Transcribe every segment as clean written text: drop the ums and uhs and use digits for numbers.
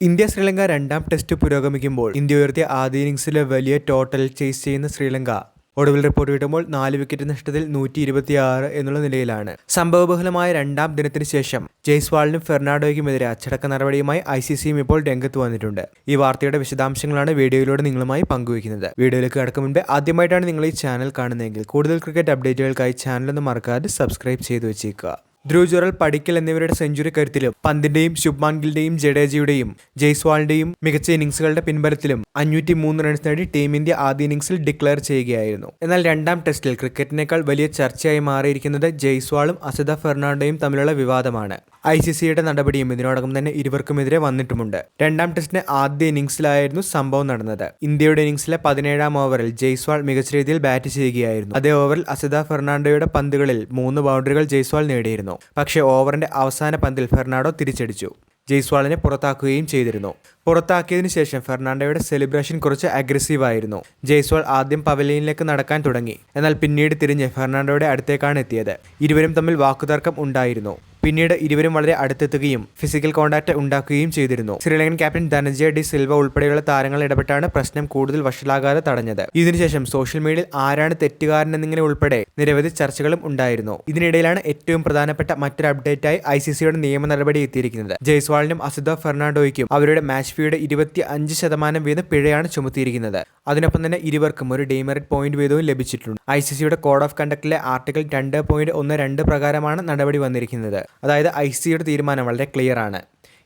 India Sri Lanka രണ്ടാം test പുരോഗമിക്കുമ്പോൾ India ഉയർത്തിയ ആദ്യ ഇന്നിംഗ്സിലെ വലിയ ടോട്ടൽ ചേസ് ചെയ്യുന്ന ശ്രീലങ്ക ഒടുവിൽ റിപ്പോർട്ട് കിട്ടുമ്പോൾ 4 വിക്കറ്റ് നഷ്ടത്തിൽ 126 എന്നുള്ള നിലയിലാണ്. സംഭവബഹുലമായ രണ്ടാം ദിനത്തിന് ശേഷം ജയ്സ്വാളിനും ഫെർണാണ്ടോയ്ക്കുമെതിരെ അച്ചടക്ക നടപടിയുമായി ICCയും ഇപ്പോൾ രംഗത്ത് വന്നിട്ടുണ്ട്. ഈ വാർത്തയുടെ വിശദാംശങ്ങളാണ് വീഡിയോയിലൂടെ നിങ്ങളുമായി പങ്കുവയ്ക്കുന്നത്. വീഡിയോയിലേക്ക് കടക്കും മുൻപ് ആദ്യമായിട്ടാണ് നിങ്ങൾ ഈ ചാനൽ കാണുന്നതെങ്കിൽ കൂടുതൽ ക്രിക്കറ്റ് അപ്ഡേറ്റുകൾക്കായി ചാനലൊന്ന് മറക്കാതെ സബ്സ്ക്രൈബ് ചെയ്തു വെച്ചേക്കുക. ധ്രുവ് ജുറൽ, പടിക്കൽ എന്നിവരുടെ സെഞ്ചുറി കരുത്തിലും പന്തിന്റെയും ശുഭ്മാൻ ഗില്ലിന്റെയും ജഡേജയുടെയും ജയ്സ്വാളിന്റെയും മികച്ച ഇന്നിംഗ്സുകളുടെ പിൻബലത്തിലും 503 റൺസ് നേടി ടീം ഇന്ത്യ ആദ്യ ഇന്നിംഗ്സിൽ ഡിക്ലെയർ ചെയ്യുകയായിരുന്നു. എന്നാൽ രണ്ടാം ടെസ്റ്റിൽ ക്രിക്കറ്റിനേക്കാൾ വലിയ ചർച്ചയായി മാറിയിരിക്കുന്നത് ജയ്സ്വാളും അസിത ഫെർണാണ്ടോയും തമ്മിലുള്ള വിവാദമാണ്. ICCയുടെ നടപടിയും ഇതിനോടകം തന്നെ ഇരുവർക്കുമെതിരെ വന്നിട്ടുമുണ്ട്. രണ്ടാം ടെസ്റ്റിന്റെ ആദ്യ ഇന്നിംഗ്സിലായിരുന്നു സംഭവം നടന്നത്. ഇന്ത്യയുടെ ഇന്നിംഗ്സിലെ 17ാം ഓവറിൽ ജയ്സ്വാൾ മികച്ച രീതിയിൽ ബാറ്റ് ചെയ്യുകയായിരുന്നു. അതേ ഓവറിൽ അസിത ഫെർണാണ്ടോയുടെ പന്തുകളിൽ 3 ബൗണ്ടറികൾ ജയ്സ്വാൾ നേടിയിരുന്നു. പക്ഷേ ഓവറിന്റെ അവസാന പന്തിൽ ഫെർണാണ്ടോ തിരിച്ചടിച്ചു. ജയ്സ്വാളിനെ പുറത്താക്കുകയും ചെയ്തിരുന്നു. പുറത്താക്കിയതിനു ശേഷം ഫെർണാണ്ടോയുടെ സെലിബ്രേഷൻ കുറച്ച് അഗ്രസീവ് ആയിരുന്നു. ജയ്സ്വാൾ ആദ്യം പവലിയനിലേക്ക് നടക്കാൻ തുടങ്ങി. എന്നാൽ പിന്നീട് തിരിഞ്ഞ് ഫെർണാണ്ടോയുടെ അടുത്തേക്കാണ് എത്തിയത്. ഇരുവരും തമ്മിൽ വാക്കുതർക്കം ഉണ്ടായിരുന്നു. പിന്നീട് ഇരുവരും വളരെ അടുത്തെത്തുകയും ഫിസിക്കൽ കോണ്ടാക്ട് ഉണ്ടാക്കുകയും ചെയ്തിരുന്നു. Sri Lankan captain Dhananjaya D Silva ഉൾപ്പെടെയുള്ള താരങ്ങൾ ഇടപെട്ടാണ് പ്രശ്നം കൂടുതൽ വഷളാകാതെ തടഞ്ഞത്. ഇതിനുശേഷം സോഷ്യൽ മീഡിയയിൽ ആരാണ് തെറ്റുകാരൻ എന്നിങ്ങനെ ഉൾപ്പെടെ നിരവധി ചർച്ചകളും ഉണ്ടായിരുന്നു. ഇതിനിടയിലാണ് ഏറ്റവും പ്രധാനപ്പെട്ട മറ്റൊരു അപ്ഡേറ്റായി ICCയുടെ നിയമ നടപടി എത്തിയിരിക്കുന്നത്. ജയ്സ്വാളിനും അസിത ഫെർണാണ്ടോയ്ക്കും അവരുടെ മാച്ച് ഫീയുടെ 25% വീതം പിഴയാണ് ചുമത്തിയിരിക്കുന്നത്. അതിനൊപ്പം തന്നെ ഇരുവർക്കും ഒരു ഡീമെറിറ്റ് പോയിന്റ് വീതവും ലഭിച്ചിട്ടുണ്ട്. ICCയുടെ കോഡ് ഓഫ് കണ്ടക്റ്റിലെ ആർട്ടിക്കിൾ 2.12 പ്രകാരമാണ് നടപടി വന്നിരിക്കുന്നത്. അതായത് ICCയുടെ തീരുമാനം വളരെ ക്ലിയർ ആണ്.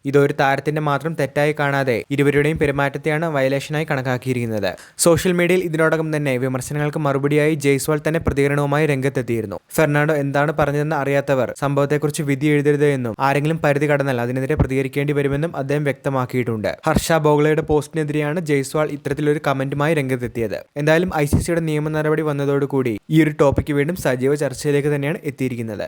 ഇതൊരു താരത്തിന്റെ മാത്രം തെറ്റായി കാണാതെ ഇരുവരുടെയും പെരുമാറ്റത്തെയാണ് വയലേഷനായി കണക്കാക്കിയിരിക്കുന്നത്. സോഷ്യൽ മീഡിയയിൽ ഇതിനോടകം തന്നെ വിമർശനങ്ങൾക്ക് മറുപടിയായി ജയ്സ്വാൾ തന്നെ പ്രതികരണവുമായി രംഗത്തെത്തിയിരുന്നു. ഫെർണാണ്ടോ എന്താണ് പറഞ്ഞതെന്ന് അറിയാത്തവർ സംഭവത്തെക്കുറിച്ച് വിധി എഴുതരുത് എന്നും ആരെങ്കിലും പരിധി കടന്നാൽ അതിനെതിരെ പ്രതികരിക്കേണ്ടി വരുമെന്നും അദ്ദേഹം വ്യക്തമാക്കിയിട്ടുണ്ട്. ഹർഷ ബോഗ്ലയുടെ പോസ്റ്റിനെതിരെയാണ് ജയ്സ്വാൾ ഇത്തരത്തിലൊരു കമന്റുമായി രംഗത്തെത്തിയത്. എന്തായാലും ICCയുടെ നിയമ നടപടി വന്നതോടുകൂടി ഈ ഒരു ടോപ്പിക്ക് വീണ്ടും സജീവ ചർച്ചയിലേക്ക് തന്നെയാണ് എത്തിയിരിക്കുന്നത്.